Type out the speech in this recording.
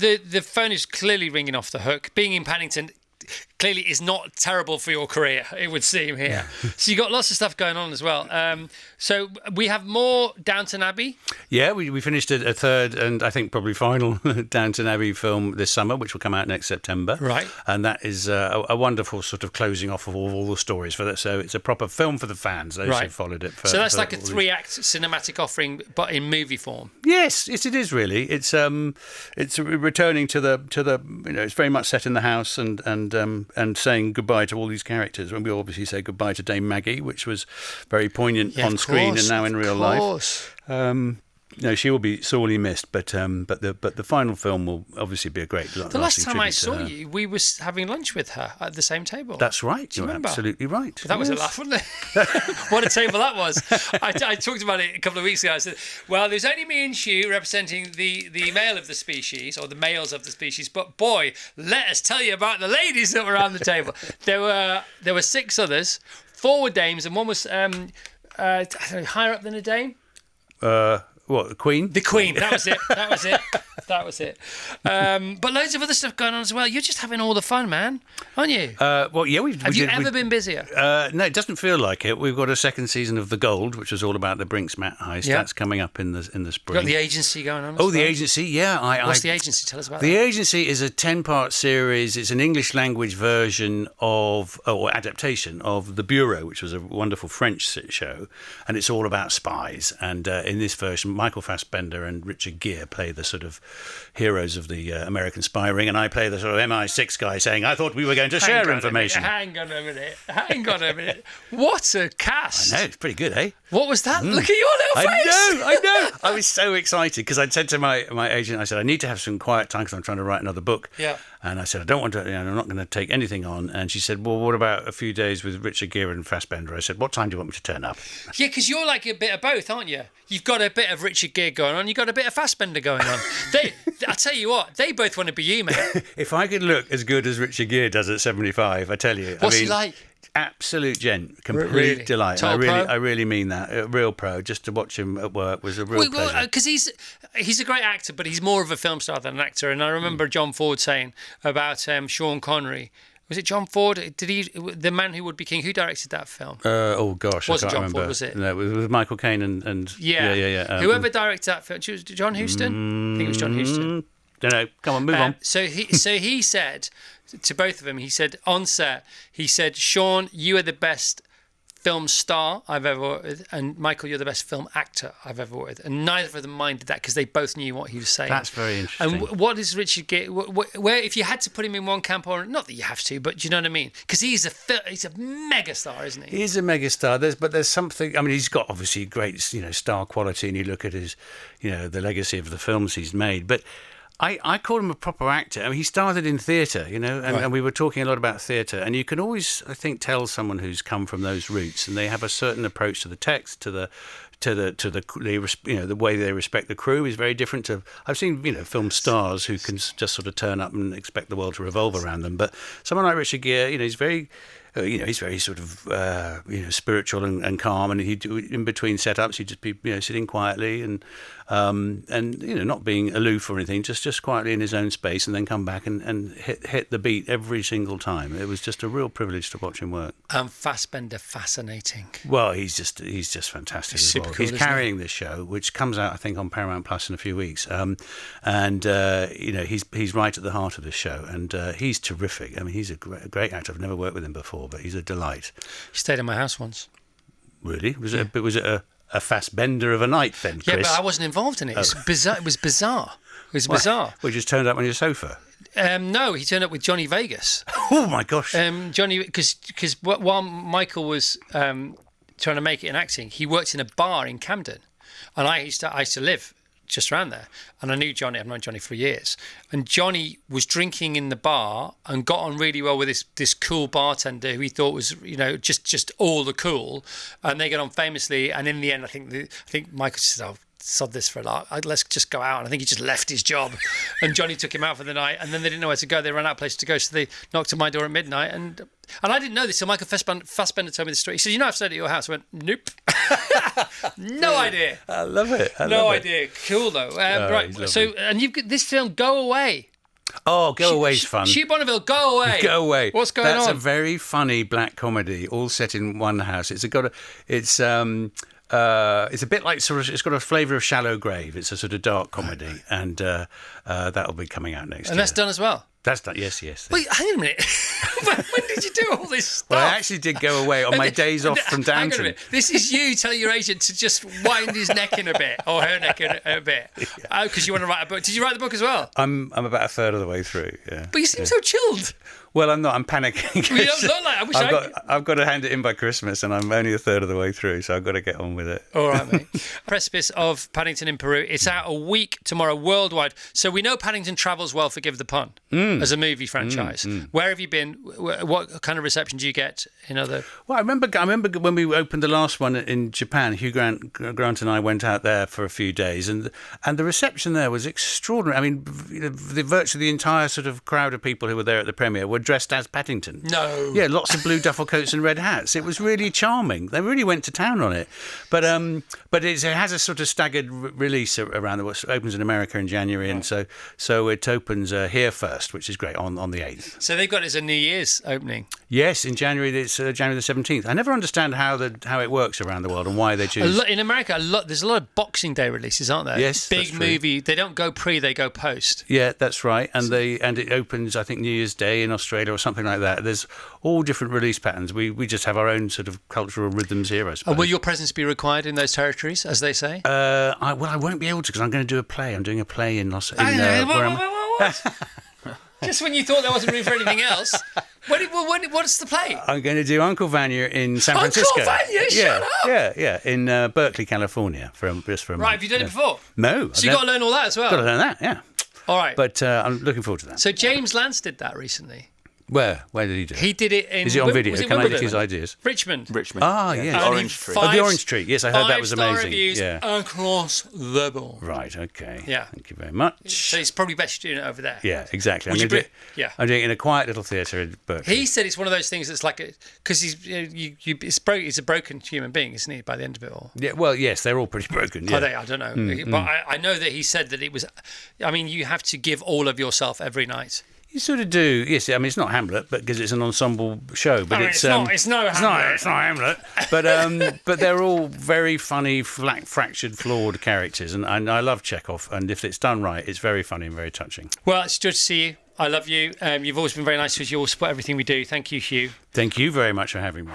the phone is clearly ringing off the hook. Being in Paddington clearly is not terrible for your career, it would seem here. So you got lots of stuff going on as well. So we have more Downton Abbey. Yeah, we finished a third and I think probably final Downton Abbey film this summer, which will come out next September. Right. And that is a wonderful sort of closing off of all the stories for that. So it's a proper film for the fans, those who followed it. So that's like a 3-act cinematic offering, but in movie form. Yes, it is really. It's returning to the it's very much set in the house and saying goodbye to all these characters. When we obviously say goodbye to Dame Maggie, which was very poignant on screen and now in real life. She will be sorely missed, but the final film will obviously be a great. The last time I saw you, we were having lunch with her at the same table. That's right. Do you You're remember? Absolutely right. That was a laugh, wasn't it? What a table that was. I talked about it a couple of weeks ago. I said, well, there's only me and Hugh representing the male of the species, or the males of the species, but boy, let us tell you about the ladies that were around the table. There were 6 others, 4 were dames, and one was higher up than a dame. What, the Queen? The Queen, that was it. But loads of other stuff going on as well. You're just having all the fun, man, aren't you? Well, yeah. Have you ever been busier? No, it doesn't feel like it. We've got a second season of The Gold, which was all about the Brinks-Mat heist. Yeah. That's coming up in the spring. You've got The Agency going on. The Agency, yeah. What's The Agency? Tell us about The that. Agency is a 10-part series. It's an English language version or adaptation of The Bureau, which was a wonderful French show, and it's all about spies. And in this version, Michael Fassbender and Richard Gere play the sort of heroes of the American spy ring, and I play the sort of MI6 guy saying, I thought we were going to share information. Hang on a minute. What a cast. I know, it's pretty good, eh? What was that? Look at your little face. I know. I was so excited because I'd said to my agent, I said, I need to have some quiet time because I'm trying to write another book. Yeah. And I said, I don't want to, I'm not going to take anything on. And she said, well, what about a few days with Richard Gere and Fassbender? I said, what time do you want me to turn up? Yeah, because you're like a bit of both, aren't you? You've got a bit of Richard Gere going on, you've got a bit of Fassbender going on. I tell you what, they both want to be you, mate. If I could look as good as Richard Gere does at 75, I tell you. What's he like? Absolute gent, complete delight. I really mean that. A real pro. Just to watch him at work was a real pleasure. Because he's a great actor, but he's more of a film star than an actor. And I remember John Ford saying about Sean Connery. Was it John Ford? The Man Who Would Be King? Who directed that film? Oh gosh, wasn't I can't John remember. Ford? Was it? No, it was Michael Caine and yeah. Whoever directed that film, was it John Huston? I think it was John Huston. Don't know. Come on, move on. So he said to both of them, he said on set, Sean, you are the best film star I've ever worked with, and Michael, you're the best film actor I've ever worked with. And neither of them minded that because they both knew what he was saying. That's very interesting. And what is Richard Gere? Where if you had to put him in one camp, or not that you have to, but do you know what I mean? Because he's a mega star, isn't he? He's a mega star. There's something. I mean, he's got obviously great star quality, and you look at his the legacy of the films he's made, but. I call him a proper actor. I mean, he started in theatre, and we were talking a lot about theatre. And you can always, I think, tell someone who's come from those roots, and they have a certain approach to the text, to the way they respect the crew is very different to. I've seen film stars who can just sort of turn up and expect the world to revolve around them. But someone like Richard Gere, he's very. He's very sort of, spiritual and calm, and he'd in between setups, he'd just be, sitting quietly and not being aloof or anything, just quietly in his own space, and then come back and hit the beat every single time. It was just a real privilege to watch him work. Fassbender, fascinating. Well, he's just fantastic as well. He's carrying this show, which comes out, I think, on Paramount Plus in a few weeks, he's right at the heart of this show, and he's terrific. I mean, he's a great actor. I've never worked with him before, but he's a delight. He stayed in my house once. Really? Was it a Fassbender of a night then, Chris? Yeah, but I wasn't involved in it. It was bizarre. Well, he just turned up on your sofa? No, he turned up with Johnny Vegas. Oh, my gosh. Johnny, because while Michael was trying to make it in acting, he worked in a bar in Camden. And I used to live just around there, and I knew Johnny. I've known Johnny for years, and Johnny was drinking in the bar and got on really well with this cool bartender who he thought was just all the cool, and they got on famously. And in the end, I think Michael said, "Oh, sod this for a lot. Let's just go out." And I think he just left his job, and Johnny took him out for the night, and then they didn't know where to go. They ran out of place to go, so they knocked on my door at midnight, and I didn't know this, so Michael Fassbender told me the story. He said, I've stayed at your house. I went, nope. No idea. I love it. No idea. Cool, though. Right, so, and you've got this film, Go Away. Oh, Go Away's fun. Hugh Bonneville, Go Away. Go Away. What's going on? That's a very funny black comedy, all set in one house. It's a bit like it's got a flavour of Shallow Grave. It's a sort of dark comedy, and that'll be coming out next year. And that's done as well. That's done. Yes. Wait, hang on a minute. When did you do all this stuff? Well, I actually did Go Away on my days off from Hang on a Downton. minute. This is you telling your agent to just wind his neck in a bit, or her neck in a bit, because you want to write a book. Did you write the book as well? I'm about a third of the way through. Yeah. But you seem so chilled. Well, I'm not. I'm panicking. Well, you don't look like. I wish I've got to hand it in by Christmas, and I'm only a third of the way through, so I've got to get on with it. All right, mate. Precipice of Paddington in Peru. It's out a week tomorrow worldwide. So we know Paddington travels well, forgive the pun, as a movie franchise. Where have you been? What kind of reception do you get in other... Well, I remember when we opened the last one in Japan, Hugh Grant and I went out there for a few days, and the reception there was extraordinary. I mean, virtually the entire sort of crowd of people who were there at the premiere were dressed as Paddington. No. Yeah, lots of blue duffel coats and red hats. It was really charming. They really went to town on it. But it has a sort of staggered release around the world. It opens in America in January, and so it opens here first, which is great, on the 8th. So they've got it as a New Year's opening. Yes, in January. It's January the 17th. I never understand how it works around the world and why they choose. In America, there's a lot of Boxing Day releases, aren't there? Yes, big movie. They don't go pre, they go post. Yeah, that's right. And it opens, I think, New Year's Day in Australia or something like that. There's all different release patterns. We just have our own sort of cultural rhythms here, I suppose. Will your presence be required in those territories, as they say? I won't be able to, because I'm going to do a play. I'm doing a play in What? Just when you thought there wasn't room for anything else. What's the play? I'm going to do Uncle Vanya in San Francisco. Uncle Vanya? Shut up! Yeah, in Berkeley, California, just for a month. Right, have you done it before? No. So you've got to learn all that as well? Got to learn that, yeah. All right. But I'm looking forward to that. So James Lance did that recently. Where did he do it? He did it in... Is it on video? Was it Can I Wimbledon? get his ideas? Richmond. Ah, yes. Only Orange Tree. The Orange Tree. Yes, I heard that was amazing. Reviews yeah. across the board. Right, okay. Yeah. Thank you very much. So it's probably best doing it over there. Yeah, exactly. I'm doing it in a quiet little theatre in Berkeley. He said it's one of those things that's like... Because he's a broken human being, isn't he, by the end of it all? Yeah, well, yes, they're all pretty broken. Yeah. Are they? I don't know. But I know that he said that it was... I mean, you have to give all of yourself every night. You sort of do, yes. I mean, it's not Hamlet, but because it's an ensemble show. But it's no Hamlet. It's not Hamlet. But they're all very funny, fractured, flawed characters, and I love Chekhov. And if it's done right, it's very funny and very touching. Well, it's good to see you. I love you. You've always been very nice to us. You all support everything we do. Thank you, Hugh. Thank you very much for having me.